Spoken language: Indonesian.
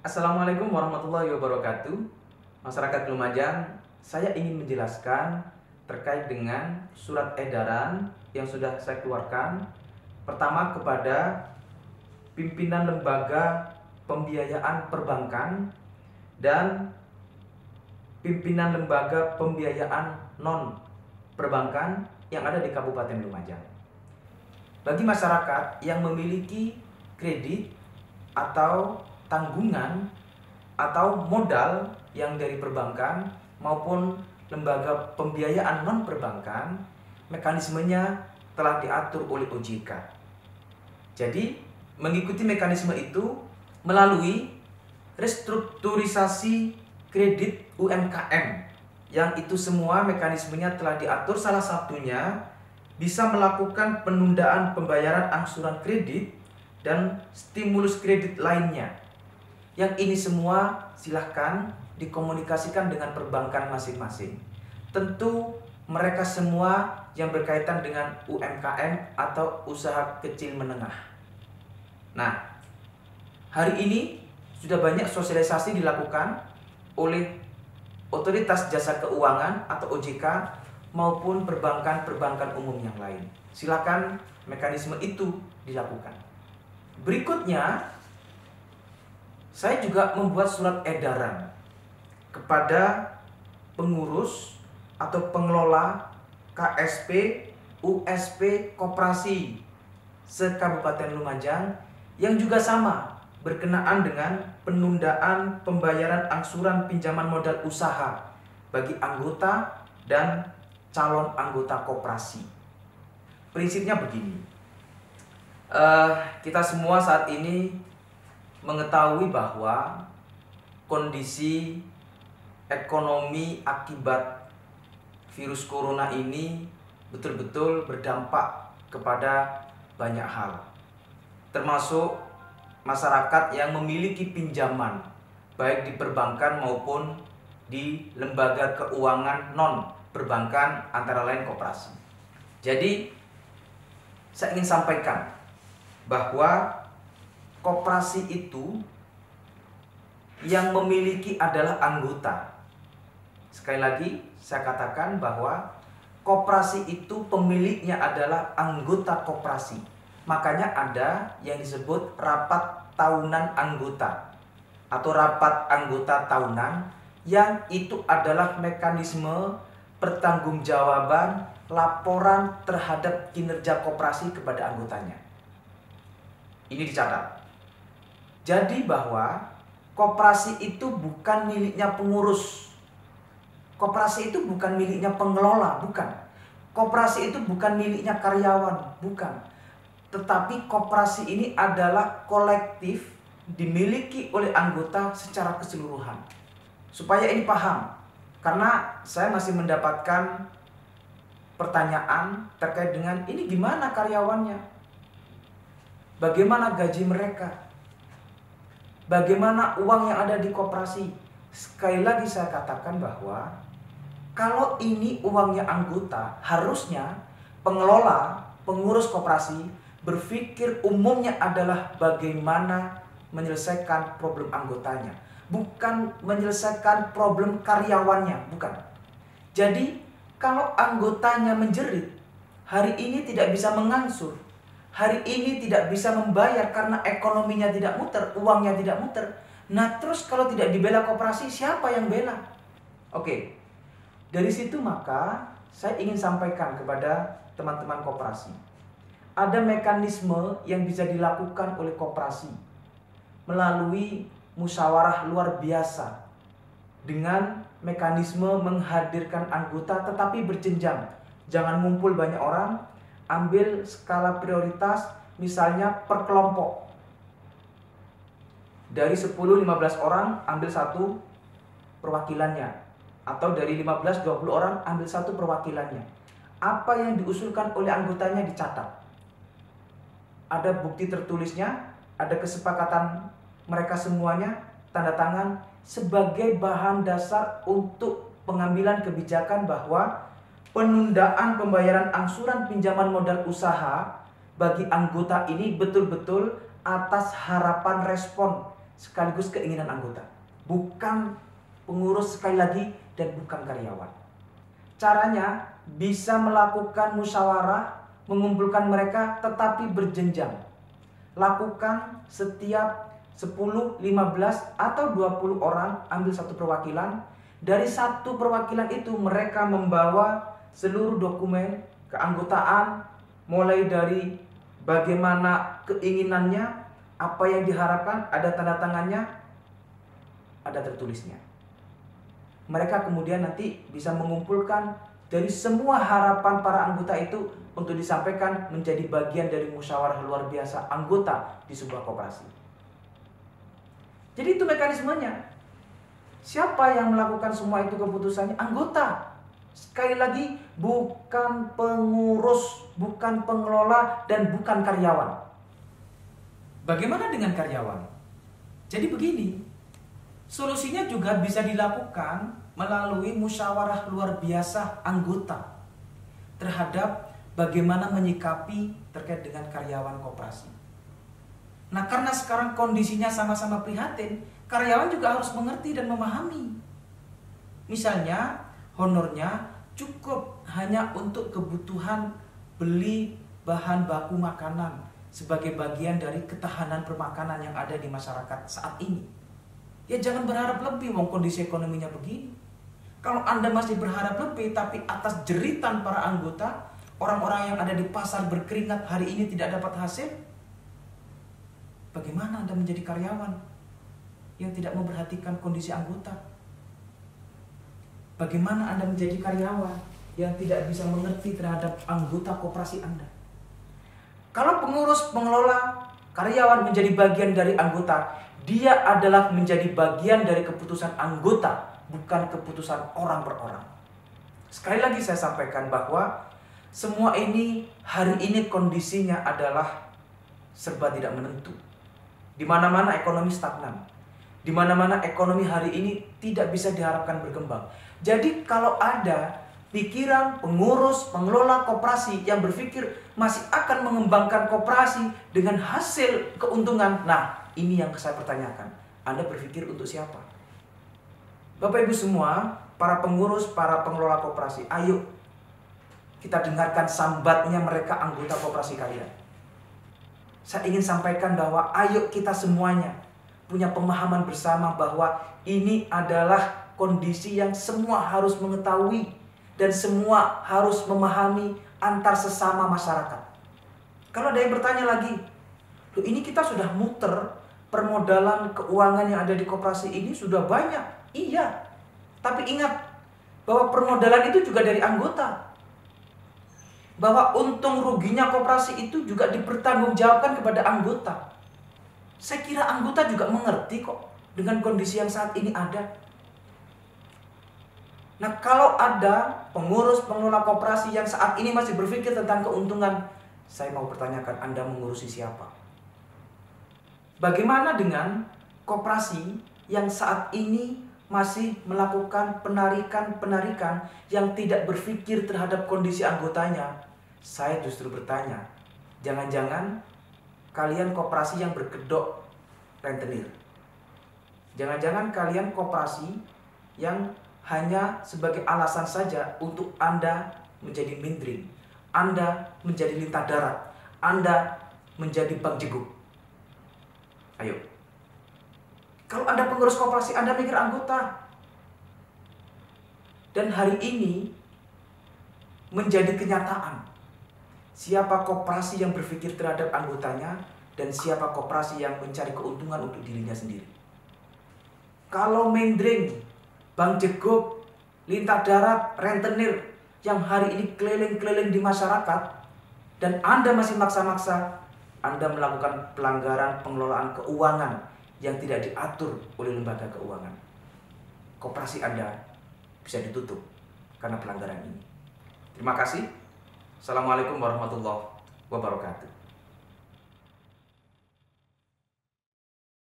Assalamualaikum warahmatullahi wabarakatuh. Masyarakat Lumajang, saya ingin menjelaskan terkait dengan surat edaran yang sudah saya keluarkan. Pertama, kepada pimpinan lembaga pembiayaan perbankan dan pimpinan lembaga pembiayaan non perbankan yang ada di Kabupaten Lumajang. Bagi masyarakat yang memiliki kredit atau tanggungan atau modal yang dari perbankan maupun lembaga pembiayaan non perbankan, mekanismenya telah diatur oleh OJK. Jadi mengikuti mekanisme itu melalui restrukturisasi kredit UMKM, yang itu semua mekanismenya telah diatur. Salah satunya bisa melakukan penundaan pembayaran angsuran kredit dan stimulus kredit lainnya. Yang ini semua silahkan dikomunikasikan dengan perbankan masing-masing. Tentu mereka semua yang berkaitan dengan UMKM atau usaha kecil menengah. Nah, hari ini sudah banyak sosialisasi dilakukan oleh Otoritas Jasa Keuangan atau OJK maupun perbankan-perbankan umum yang lain. Silakan mekanisme itu dilakukan. Berikutnya, saya juga membuat surat edaran kepada pengurus atau pengelola KSP, USP, koperasi se-Kabupaten Lumajang yang juga sama berkenaan dengan penundaan pembayaran angsuran pinjaman modal usaha bagi anggota dan calon anggota koperasi. Prinsipnya begini, kita semua saat ini mengetahui bahwa kondisi ekonomi akibat virus corona ini betul-betul berdampak kepada banyak hal, termasuk masyarakat yang memiliki pinjaman baik di perbankan maupun di lembaga keuangan non perbankan, antara lain koperasi. Jadi saya ingin sampaikan bahwa koperasi itu yang memiliki adalah anggota. Sekali lagi saya katakan bahwa koperasi itu pemiliknya adalah anggota koperasi. Makanya ada yang disebut rapat tahunan anggota atau rapat anggota tahunan, yang itu adalah mekanisme pertanggungjawaban laporan terhadap kinerja koperasi kepada anggotanya. Ini dicatat. Jadi bahwa koperasi itu bukan miliknya pengurus. Koperasi itu bukan miliknya pengelola, bukan. Koperasi itu bukan miliknya karyawan, bukan. Tetapi koperasi ini adalah kolektif, dimiliki oleh anggota secara keseluruhan. Supaya ini paham, karena saya masih mendapatkan pertanyaan terkait dengan ini gimana karyawannya? Bagaimana gaji mereka? Bagaimana uang yang ada di koperasi? Sekali lagi saya katakan bahwa kalau ini uangnya anggota, harusnya pengelola, pengurus koperasi berpikir umumnya adalah bagaimana menyelesaikan problem anggotanya, bukan menyelesaikan problem karyawannya, bukan. Jadi kalau anggotanya menjerit, hari ini tidak bisa mengangsur, hari ini tidak bisa membayar karena ekonominya tidak muter, uangnya tidak muter. Nah terus kalau tidak dibela koperasi, siapa yang bela? Oke, dari situ maka saya ingin sampaikan kepada teman-teman koperasi. Ada mekanisme yang bisa dilakukan oleh koperasi melalui musyawarah luar biasa dengan mekanisme menghadirkan anggota tetapi berjenjang. Jangan ngumpul banyak orang, ambil skala prioritas, misalnya per kelompok. Dari 10-15 orang ambil satu perwakilannya, atau dari 15-20 orang ambil satu perwakilannya. Apa yang diusulkan oleh anggotanya dicatat. Ada bukti tertulisnya, ada kesepakatan mereka semuanya, tanda tangan sebagai bahan dasar untuk pengambilan kebijakan bahwa penundaan pembayaran angsuran pinjaman modal usaha bagi anggota ini betul-betul atas harapan respon sekaligus keinginan anggota, bukan pengurus sekali lagi dan bukan karyawan. Caranya bisa melakukan musyawarah, mengumpulkan mereka tetapi berjenjang. Lakukan setiap 10, 15, atau 20 orang ambil satu perwakilan. Dari satu perwakilan itu mereka membawa seluruh dokumen keanggotaan, mulai dari bagaimana keinginannya, apa yang diharapkan, ada tanda tangannya, ada tertulisnya. Mereka kemudian nanti bisa mengumpulkan dari semua harapan para anggota itu untuk disampaikan menjadi bagian dari musyawarah luar biasa anggota di sebuah koperasi. Jadi itu mekanismenya. Siapa yang melakukan semua itu keputusannya? Anggota. Sekali lagi, bukan pengurus, bukan pengelola, dan bukan karyawan. Bagaimana dengan karyawan? Jadi begini, solusinya juga bisa dilakukan melalui musyawarah luar biasa anggota terhadap bagaimana menyikapi terkait dengan karyawan koperasi. Nah, karena sekarang kondisinya sama-sama prihatin, karyawan juga harus mengerti dan memahami. Misalnya, honornya cukup hanya untuk kebutuhan beli bahan baku makanan sebagai bagian dari ketahanan permakanan yang ada di masyarakat saat ini. Ya jangan berharap lebih, wong kondisi ekonominya begini. Kalau Anda masih berharap lebih tapi atas jeritan para anggota, orang-orang yang ada di pasar berkeringat hari ini tidak dapat hasil, bagaimana Anda menjadi karyawan yang tidak memperhatikan kondisi anggota? Bagaimana Anda menjadi karyawan yang tidak bisa mengerti terhadap anggota koperasi Anda? Kalau pengurus, pengelola, karyawan menjadi bagian dari anggota, dia adalah menjadi bagian dari keputusan anggota, bukan keputusan orang per orang. Sekali lagi saya sampaikan bahwa semua ini hari ini kondisinya adalah serba tidak menentu. Di mana-mana ekonomi stagnan. Di mana-mana ekonomi hari ini tidak bisa diharapkan berkembang. Jadi kalau ada pikiran pengurus, pengelola koperasi yang berpikir masih akan mengembangkan koperasi dengan hasil keuntungan, nah ini yang saya pertanyakan. Anda berpikir untuk siapa? Bapak Ibu semua, para pengurus, para pengelola koperasi, ayo kita dengarkan sambatnya mereka anggota koperasi kalian. Saya ingin sampaikan bahwa ayo kita semuanya punya pemahaman bersama bahwa ini adalah kondisi yang semua harus mengetahui dan semua harus memahami antar sesama masyarakat. Kalau ada yang bertanya lagi, loh ini kita sudah muter permodalan keuangan yang ada di koperasi ini sudah banyak. Iya, tapi ingat bahwa permodalan itu juga dari anggota. Bahwa untung ruginya koperasi itu juga dipertanggungjawabkan kepada anggota. Saya kira anggota juga mengerti kok dengan kondisi yang saat ini ada. Nah, kalau ada pengurus pengelola koperasi yang saat ini masih berpikir tentang keuntungan, saya mau pertanyakan, Anda mengurusi siapa? Bagaimana dengan koperasi yang saat ini masih melakukan penarikan-penarikan yang tidak berpikir terhadap kondisi anggotanya? Saya justru bertanya, jangan-jangan kalian koperasi yang berkedok rentenir. Jangan-jangan kalian koperasi yang hanya sebagai alasan saja untuk Anda menjadi mindering, Anda menjadi lintah darat, Anda menjadi bank jeguk. Ayo. Kalau Anda pengurus koperasi, Anda mikir anggota. Dan hari ini menjadi kenyataan. Siapa koperasi yang berpikir terhadap anggotanya dan siapa koperasi yang mencari keuntungan untuk dirinya sendiri. Kalau mindering, bank jeguk, lintah darat, rentenir yang hari ini keliling-keliling di masyarakat dan Anda masih maksa-maksa, Anda melakukan pelanggaran pengelolaan keuangan yang tidak diatur oleh lembaga keuangan. Koperasi Anda bisa ditutup karena pelanggaran ini. Terima kasih. Assalamualaikum warahmatullahi wabarakatuh.